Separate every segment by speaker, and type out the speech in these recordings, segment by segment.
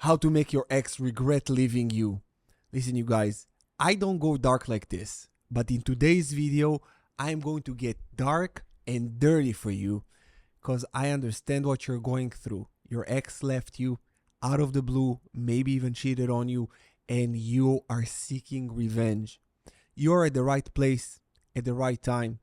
Speaker 1: how to make your ex regret leaving you. Listen, you guys, I don't go dark like this, but in today's video, I'm going to get dark and dirty for you because I understand what you're going through. Your ex left you out of the blue, maybe even cheated on you, and you are seeking revenge. You're at the right place at the right time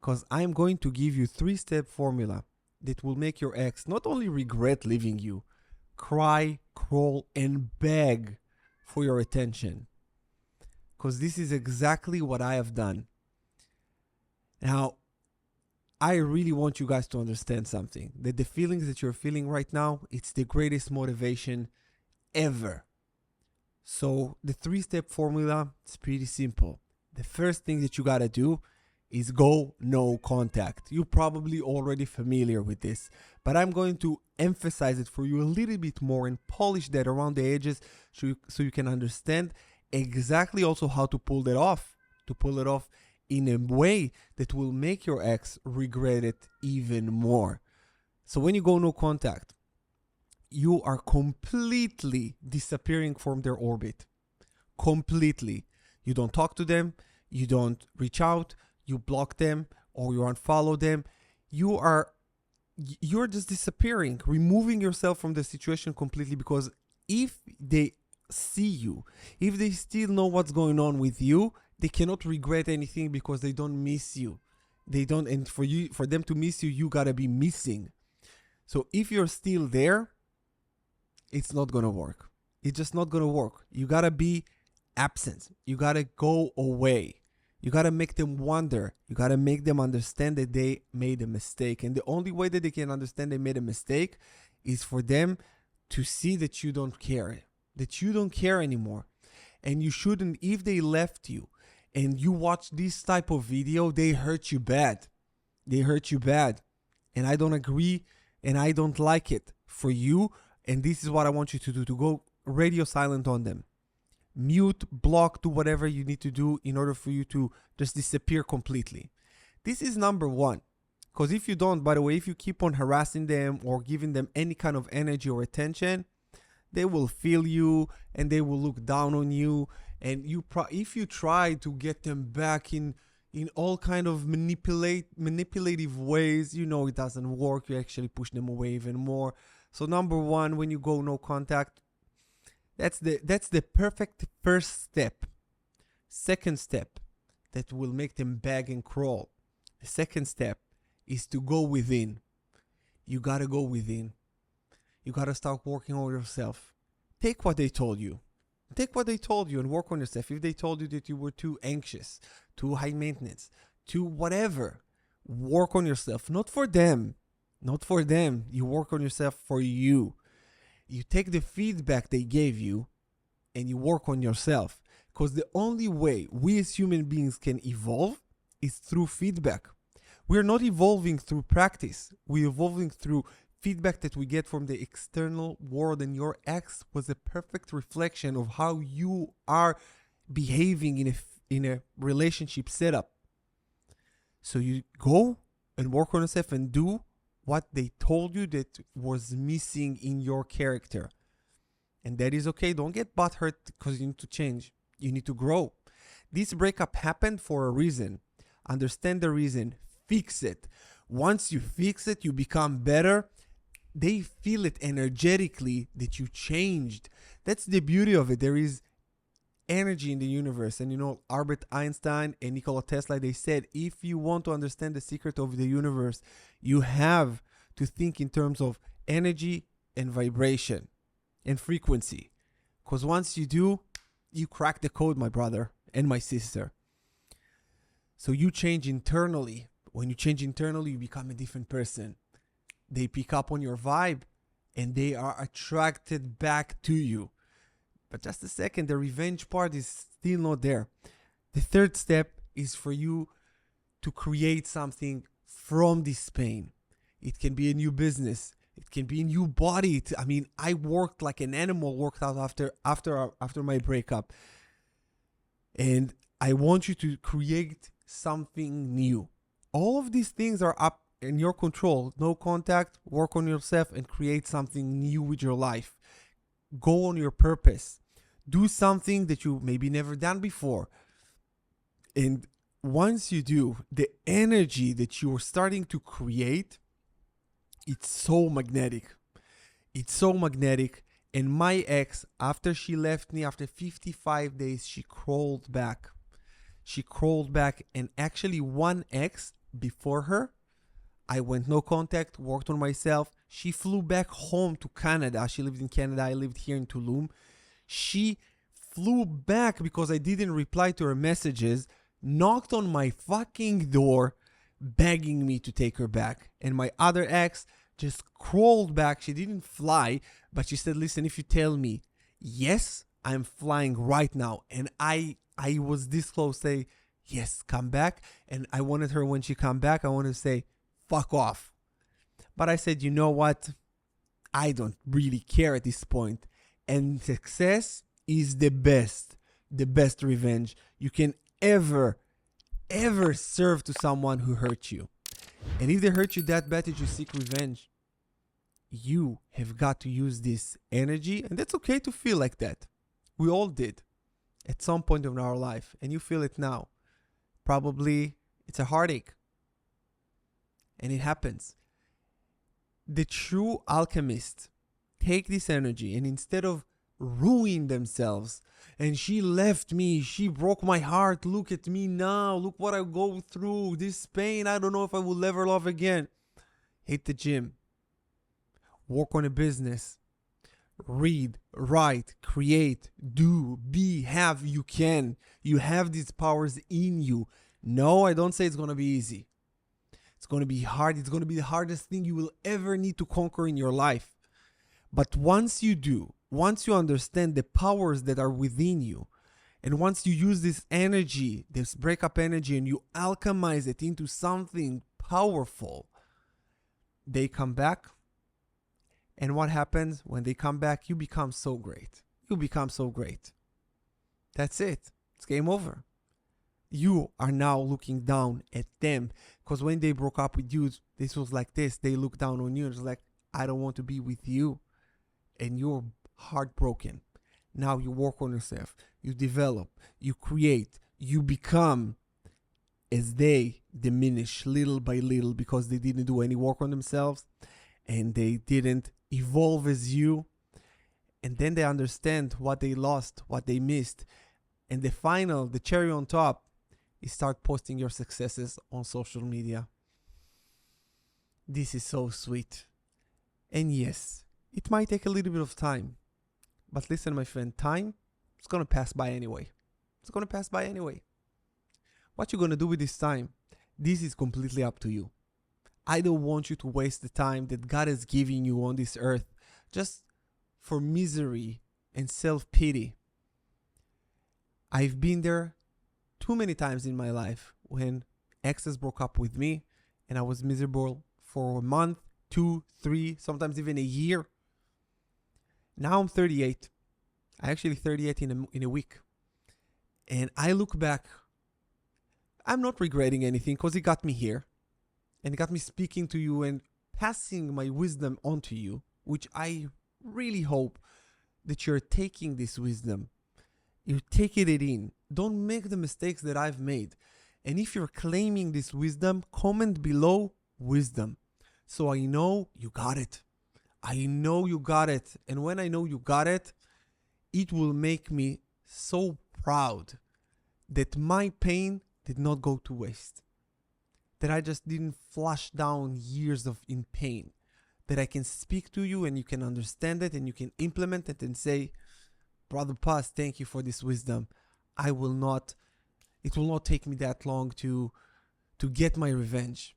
Speaker 1: because I'm going to give you 3-step formula that will make your ex not only regret leaving you, cry, crawl, and beg for your attention. Because this is exactly what I have done. Now, I really want you guys to understand something. That the feelings that you're feeling right now, it's the greatest motivation ever. So the 3-step formula is pretty simple. The first thing that you gotta do is go no contact. You're probably already familiar with this, but I'm going to emphasize it for you a little bit more and polish that around the edges so you can understand exactly also how to pull that off, in a way that will make your ex regret it even more. So when you go no contact, you are completely disappearing from their orbit. Completely. You don't talk to them, you don't reach out, you block them or you unfollow them. You're just disappearing, removing yourself from the situation completely, because if they see you, if they still know what's going on with you, they cannot regret anything because they don't miss you. They don't, and for them to miss you, you gotta be missing. So if you're still there, it's not gonna work. It's just not gonna work. You gotta be absent. You gotta go away. You gotta make them wonder. You gotta make them understand that they made a mistake. And the only way that they can understand they made a mistake is for them to see that you don't care. That you don't care anymore. And you shouldn't, if they left you and you watch this type of video, they hurt you bad. They hurt you bad. And I don't agree and I don't like it for you. And this is what I want you to do, to go radio silent on them. Mute, block, do whatever you need to do in order for you to just disappear completely. This is number one. Because if you don't, by the way, if you keep on harassing them or giving them any kind of energy or attention, they will feel you and they will look down on you. And if you try to get them back in all kind of manipulative ways, you know it doesn't work. You actually push them away even more. So number one, when you go no contact, that's the perfect first step. Second step that will make them beg and crawl. The second step is to go within. You gotta go within. You gotta start working on yourself. Take what they told you. Take what they told you and work on yourself. If they told you that you were too anxious, too high maintenance, too whatever, work on yourself. Not for them. Not for them. You work on yourself for you. You take the feedback they gave you and you work on yourself. Because the only way we as human beings can evolve is through feedback. We're not evolving through practice. We're evolving through feedback that we get from the external world, and your ex was a perfect reflection of how you are behaving in a relationship setup. So you go and work on yourself and do what they told you that was missing in your character. And that is okay. Don't get butthurt because you need to change. You need to grow. This breakup happened for a reason. Understand the reason. Fix it. Once you fix it, you become better. They feel it energetically that you changed. That's the beauty of it. There is energy in the universe. And you know, Albert Einstein and Nikola Tesla, they said, if you want to understand the secret of the universe, you have to think in terms of energy and vibration and frequency. Because once you do, you crack the code, my brother and my sister. So you change internally. When you change internally, you become a different person. They pick up on your vibe and they are attracted back to you. But just a second, the revenge part is still not there. The third step is for you to create something from this pain. It can be a new business. It can be a new body. I worked like an animal, worked out after my breakup. And I want you to create something new. All of these things are up in your control. No contact, work on yourself and create something new with your life. Go on your purpose. Do something that you maybe never done before. And once you do, the energy that you're starting to create, it's so magnetic. It's so magnetic. And my ex, after she left me, after 55 days, she crawled back. She crawled back. And actually, one ex before her, I went no contact, worked on myself. She flew back home to Canada. She lived in Canada. I lived here in Tulum. She flew back because I didn't reply to her messages, knocked on my fucking door, begging me to take her back. And my other ex just crawled back. She didn't fly, but she said, listen, if you tell me, yes, I'm flying right now. And I was this close, say, yes, come back. And I wanted her, when she come back, I wanted to say, fuck off. But I said, you know what? I don't really care at this point. And success is the best revenge you can ever serve to someone who hurt you. And if they hurt you that bad that you seek revenge, you have got to use this energy. And that's okay to feel like that. We all did at some point in our life. And you feel it now. Probably it's a heartache. And it happens. The true alchemist take this energy, and instead of ruin themselves, and she left me, she broke my heart, look at me now, look what I go through, this pain, I don't know if I will ever love again. Hit the gym. Work on a business. Read, write, create, do, be, have. You can. You have these powers in you. No, I don't say it's going to be easy. It's going to be hard. It's going to be the hardest thing you will ever need to conquer in your life. But once you do, once you understand the powers that are within you, and once you use this energy, this breakup energy, and you alchemize it into something powerful, they come back. And what happens when they come back? You become so great. You become so great. That's it. It's game over. You are now looking down at them, because when they broke up with you, this was like this. They looked down on you and it's like, I don't want to be with you. And you're heartbroken. Now you work on yourself. You develop. You create. You become, as they diminish little by little because they didn't do any work on themselves and they didn't evolve as you. And then they understand what they lost, what they missed. And the cherry on top, is start posting your successes on social media. This is so sweet. And yes, it might take a little bit of time. But listen, my friend, time is going to pass by anyway. It's going to pass by anyway. What you're going to do with this time, this is completely up to you. I don't want you to waste the time that God is giving you on this earth just for misery and self-pity. I've been there too many times in my life when exes broke up with me and I was miserable for a month, 2, 3, sometimes even a year. Now I'm 38. I actually 38 in a week. And I look back. I'm not regretting anything because it got me here. And it got me speaking to you and passing my wisdom on to you, which I really hope that you're taking this wisdom. You're taking it in. Don't make the mistakes that I've made. And if you're claiming this wisdom, comment below wisdom. So I know you got it. I know you got it. And when I know you got it, it will make me so proud that my pain did not go to waste. That I just didn't flush down years in pain. That I can speak to you and you can understand it and you can implement it and say, Brother Paz, thank you for this wisdom. It will not take me that long to get my revenge.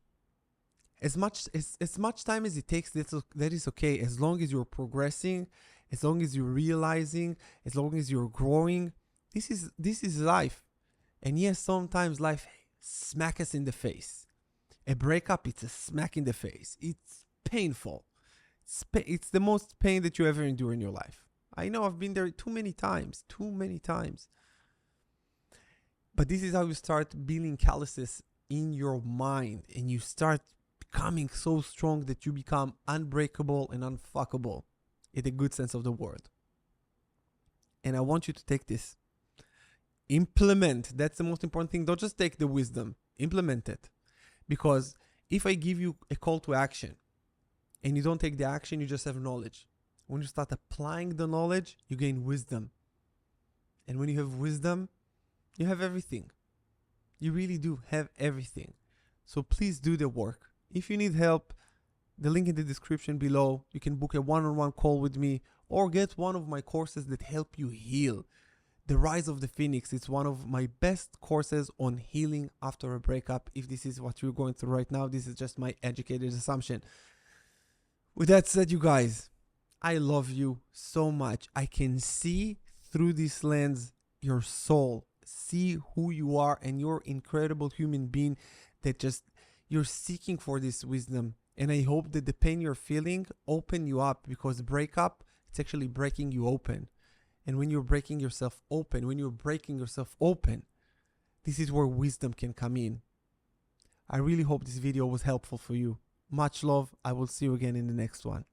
Speaker 1: As much time as it takes, that is okay. As long as you're progressing, as long as you're realizing, as long as you're growing, this is life. And yes, sometimes life smacks us in the face. A breakup, it's a smack in the face. It's painful. It's the most pain that you ever endure in your life. I know I've been there too many times. But this is how you start building calluses in your mind and you start becoming so strong that you become unbreakable and unfuckable in the good sense of the word. And I want you to take this. Implement. That's the most important thing. Don't just take the wisdom. Implement it. Because if I give you a call to action and you don't take the action, you just have knowledge. When you start applying the knowledge, you gain wisdom. And when you have wisdom, you have everything. You really do have everything. So please do the work. If you need help, the link in the description below. You can book a one-on-one call with me or get one of my courses that help you heal. The Rise of the Phoenix. It's one of my best courses on healing after a breakup. If this is what you're going through right now, this is just my educated assumption. With that said, you guys, I love you so much. I can see through this lens your soul, see who you are, and you're an incredible human being that just you're seeking for this wisdom. And I hope that the pain you're feeling open you up, because breakup, it's actually breaking you open. And when you're breaking yourself open, this is where wisdom can come in. I really hope this video was helpful for you. Much love. I will see you again in the next one.